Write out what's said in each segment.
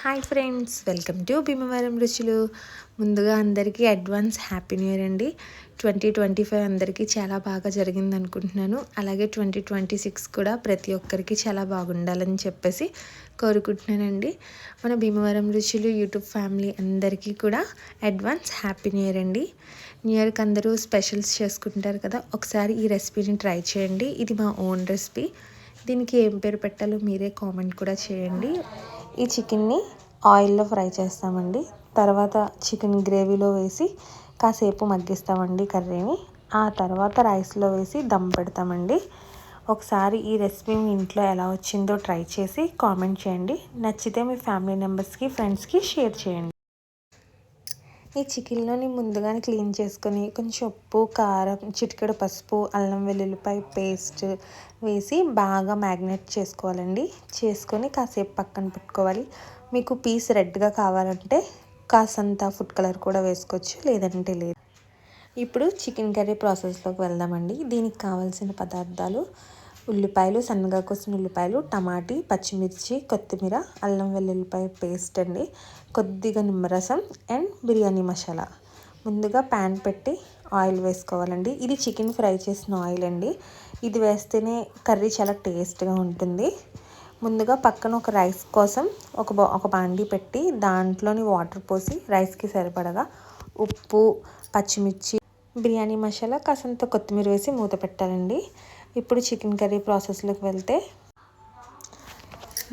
Hi friends, welcome to Bhimavaram రుచులు. ముందుగా అందరికీ అడ్వాన్స్ హ్యాపీ న్యూ ఇయర్ అండి. 2025 అందరికీ చాలా బాగా జరిగింది అనుకుంటున్నాను. అలాగే 2026 కూడా ప్రతి ఒక్కరికి చాలా బాగుండాలని చెప్పేసి కోరుకుంటున్నానండి. మన భీమవరం రుచులు యూట్యూబ్ ఫ్యామిలీ అందరికీ కూడా అడ్వాన్స్ హ్యాపీ న్యూ ఇయర్ అండి. న్యూ ఇయర్కి అందరూ స్పెషల్స్ చేసుకుంటారు కదా, ఒకసారి ఈ రెసిపీని ట్రై చేయండి. ఇది మా ఓన్ రెసిపీ. దీనికి ఏం పేరు పెట్టాలో మీరే కామెంట్ కూడా చేయండి. ఈ చికెన్ని ఆయిల్లో ఫ్రై చేస్తామండి. తర్వాత చికెన్ గ్రేవీలో వేసి కాసేపు మగ్గిస్తామండి కర్రీని. ఆ తర్వాత రైస్లో వేసి దమ్ పెడతామండి. ఒకసారి ఈ రెసిపీ మీ ఇంట్లో ఎలా వచ్చిందో ట్రై చేసి కామెంట్ చేయండి. నచ్చితే మీ ఫ్యామిలీ మెంబర్స్కి, ఫ్రెండ్స్కి షేర్ చేయండి. ఈ చికెన్లోని ముందుగానే క్లీన్ చేసుకొని కొంచెం ఉప్పు, కారం, చిటికెడు పసుపు, అల్లం వెల్లుల్లిపాయ పేస్ట్ వేసి బాగా మ్యాగ్నేట్ చేసుకోవాలండి. చేసుకొని కాసేపు పక్కన పెట్టుకోవాలి. మీకు పీస్ రెడ్గా కావాలంటే కాసంత ఫుడ్ కలర్ కూడా వేసుకోవచ్చు, లేదంటే లేదు. ఇప్పుడు చికెన్ కర్రీ ప్రాసెస్లోకి వెళ్దామండి. దీనికి కావాల్సిన పదార్థాలు: ఉల్లిపాయలు, సన్నగా కోసిన ఉల్లిపాయలు, టమాటీ, పచ్చిమిర్చి, కొత్తిమీర, అల్లం వెల్లుల్లిపాయ పేస్ట్ అండి, కొద్దిగా నిమ్మరసం అండ్ బిర్యానీ మసాలా. ముందుగా ప్యాన్ పెట్టి ఆయిల్ వేసుకోవాలండి. ఇది చికెన్ ఫ్రై చేసిన ఆయిల్ అండి. ఇది వేస్తేనే కర్రీ చాలా టేస్ట్గా ఉంటుంది. ముందుగా పక్కన ఒక రైస్ కోసం ఒక బాండీ పెట్టి దాంట్లోని వాటర్ పోసి రైస్కి సరిపడగా ఉప్పు, పచ్చిమిర్చి, బిర్యానీ మసాలా, కాసంత కొత్తిమీర వేసి మూత పెట్టాలండి. ఇప్పుడు చికెన్ కర్రీ ప్రాసెస్లోకి వెళ్తే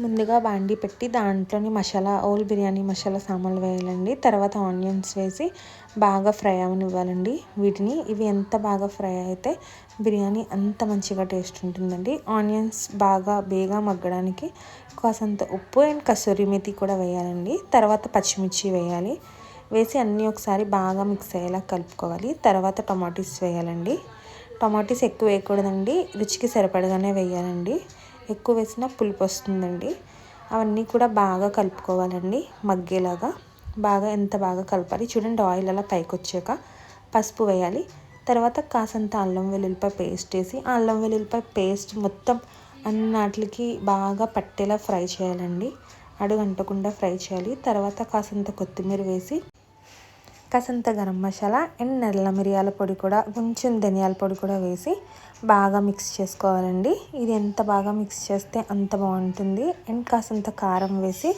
ముందుగా బాండీ పెట్టి దాంట్లోని మసాలా, ఓల్ బిర్యానీ మసాలా సామాన్లు వేయాలండి. తర్వాత ఆనియన్స్ వేసి బాగా ఫ్రై అవనివ్వాలండి. ఇవి ఎంత బాగా ఫ్రై అయితే బిర్యానీ అంత మంచిగా టేస్ట్ ఉంటుందండి. ఆనియన్స్ బేగా మగ్గడానికి కాసంత ఉప్పు అండ్ కసూరి మేతి కూడా వేయాలండి. తర్వాత పచ్చిమిర్చి వేయాలి. వేసి అన్నీ ఒకసారి బాగా మిక్స్ అయ్యేలా కలుపుకోవాలి. తర్వాత టమాటోస్ వేయాలండి. టమాటోస్ ఎక్కువ వేయకూడదండి, రుచికి సరిపడగానే వేయాలండి. ఎక్కువ వేసినా పులుపు వస్తుందండి. అవన్నీ కూడా బాగా కలుపుకోవాలండి, మగ్గేలాగా. ఎంత బాగా కలపాలి చూడండి. ఆయిల్ అలా పైకి వచ్చాక పసుపు వేయాలి. తర్వాత కాసంత అల్లం వెల్లుల్లిపాయ పేస్ట్ వేసి ఆ అల్లం వెల్లుల్లిపాయ పేస్ట్ మొత్తం అన్నిటికి బాగా పట్టేలా ఫ్రై చేయాలండి. అడుగంటకుండా ఫ్రై చేయాలి. తర్వాత కాసంత కొత్తిమీర వేసి కాసంత గరం మసాలా అండ్ నల్ల మిరియాల పొడి కూడా, కొంచెం ధనియాల పొడి కూడా వేసి బాగా మిక్స్ చేసుకోవాలండి. ఇది ఎంత బాగా మిక్స్ చేస్తే అంత బాగుంటుంది. అండ్ కాసంత కారం వేసి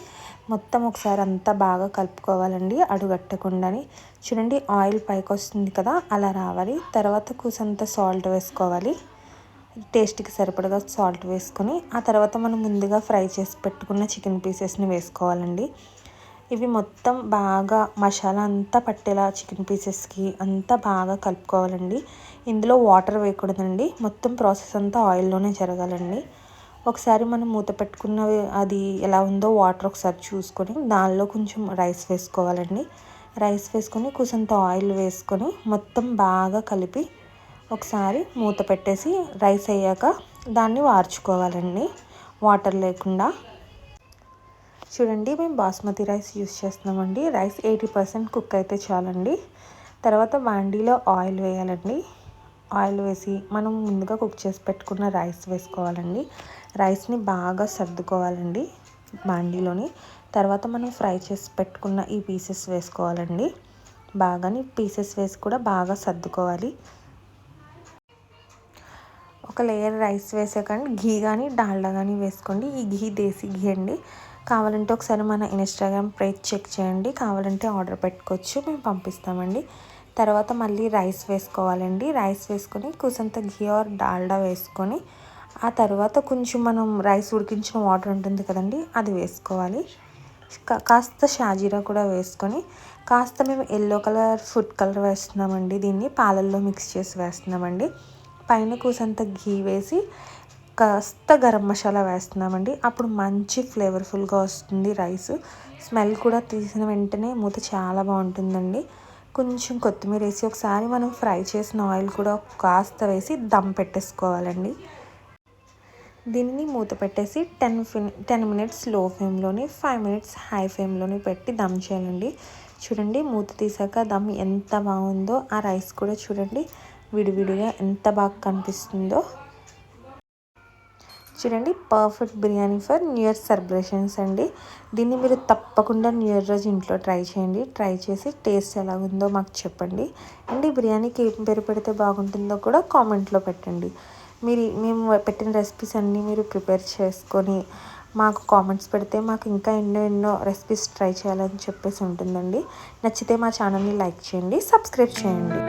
మొత్తం ఒకసారి అంతా బాగా కలుపుకోవాలండి, అడుగట్టకుండాని. చూడండి, ఆయిల్ పైకి వస్తుంది కదా, అలా రావాలి. తర్వాత కూసంత సాల్ట్ వేసుకోవాలి. టేస్ట్కి సరిపడగా సాల్ట్ వేసుకొని ఆ తర్వాత మనం ముందుగా ఫ్రై చేసి పెట్టుకున్న చికెన్ పీసెస్ని వేసుకోవాలండి. ఇవి మొత్తం బాగా మసాలా అంతా పట్టేలా చికెన్ పీసెస్కి అంతా బాగా కలుపుకోవాలండి. ఇందులో వాటర్ వేయకూడదండి. మొత్తం ప్రాసెస్ అంతా ఆయిల్లోనే జరగాలండి. ఒకసారి మనం మూత పెట్టుకున్నవి అది ఎలా ఉందో వాటర్ ఒకసారి చూసుకొని దానిలో కొంచెం రైస్ వేసుకోవాలండి. రైస్ వేసుకొని కూసంత ఆయిల్ వేసుకొని మొత్తం బాగా కలిపి ఒకసారి మూత పెట్టేసి రైస్ అయ్యాక దాన్ని వార్చుకోవాలండి, వాటర్ లేకుండా. చూడండి, మేము బాస్మతి రైస్ యూస్ చేస్తున్నామండి. రైస్ 80% కుక్ అయితే చాలండి. తర్వాత బాండీలో ఆయిల్ వేయాలండి. ఆయిల్ వేసి మనం ముందుగా కుక్ చేసి పెట్టుకున్న రైస్ వేసుకోవాలండి. రైస్ని బాగా సర్దుకోవాలండి బాండీలోని. తర్వాత మనం ఫ్రై చేసి పెట్టుకున్న ఈ పీసెస్ వేసుకోవాలండి. పీసెస్ వేసి కూడా బాగా సర్దుకోవాలి. ఒక లేయర్ రైస్ వేసాక ఘీ కానీ డాల్డా కానీ వేసుకోండి. ఈ ఘీ దేశీ ఘీ అండి. కావాలంటే ఒకసారి మన ఇన్స్టాగ్రామ్ పేజ్ చెక్ చేయండి. కావాలంటే ఆర్డర్ పెట్టుకోవచ్చు, మేము పంపిస్తామండి. తర్వాత మళ్ళీ రైస్ వేసుకోవాలండి. రైస్ వేసుకొని కూసంత ఘీ ఆర్ డాల్డా వేసుకొని ఆ తర్వాత కొంచెం మనం రైస్ ఉడికించిన వాటర్ ఉంటుంది కదండి, అది వేసుకోవాలి. కాస్త షాజీరా కూడా వేసుకొని కాస్త మేము ఎల్లో కలర్ ఫుడ్ కలర్ వేస్తున్నామండి. దీన్ని పాలల్లో మిక్స్ చేసి వేస్తున్నామండి. పైన కూసంత ఘీ వేసి కాస్త గరం మసాలా వేస్తున్నామండి. అప్పుడు మంచి ఫ్లేవర్ఫుల్గా వస్తుంది రైస్. స్మెల్ కూడా తీసిన వెంటనే మూత చాలా బాగుంటుందండి. కొంచెం కొత్తిమీర వేసి ఒకసారి మనం ఫ్రై చేసిన ఆయిల్ కూడా కాస్త వేసి దమ్ పెట్టేసుకోవాలండి. దీన్ని మూత పెట్టేసి 10 మినిట్స్ లో ఫ్లేమ్లోని, 5 మినిట్స్ హై ఫ్లేమ్లోని పెట్టి దమ్ చేయాలండి. చూడండి, మూత తీసాక దమ్ ఎంత బాగుందో. ఆ రైస్ కూడా చూడండి విడివిడిగా ఎంత బాగా కనిపిస్తుందో. చూడండి, perfect biryani for new year celebrations అండి. దీన్ని మీరు తప్పకుండా న్యూ ఇయర్ రోజు ఇంట్లో ట్రై చేయండి. ట్రై చేసి టేస్ట్ ఎలా ఉందో మాకు చెప్పండి. అండ్ ఈ బిర్యానీకి ఏం పేరు పెడితే బాగుంటుందో కూడా కామెంట్లో పెట్టండి. మేము పెట్టిన రెసిపీస్ అన్నీ మీరు ప్రిపేర్ చేసుకొని మాకు కామెంట్స్ పెడితే మాకు ఇంకా ఎన్నో రెసిపీస్ ట్రై చేయాలని చెప్పేసి ఉంటుందండి. నచ్చితే మా ఛానల్ని లైక్ చేయండి, సబ్స్క్రైబ్ చేయండి.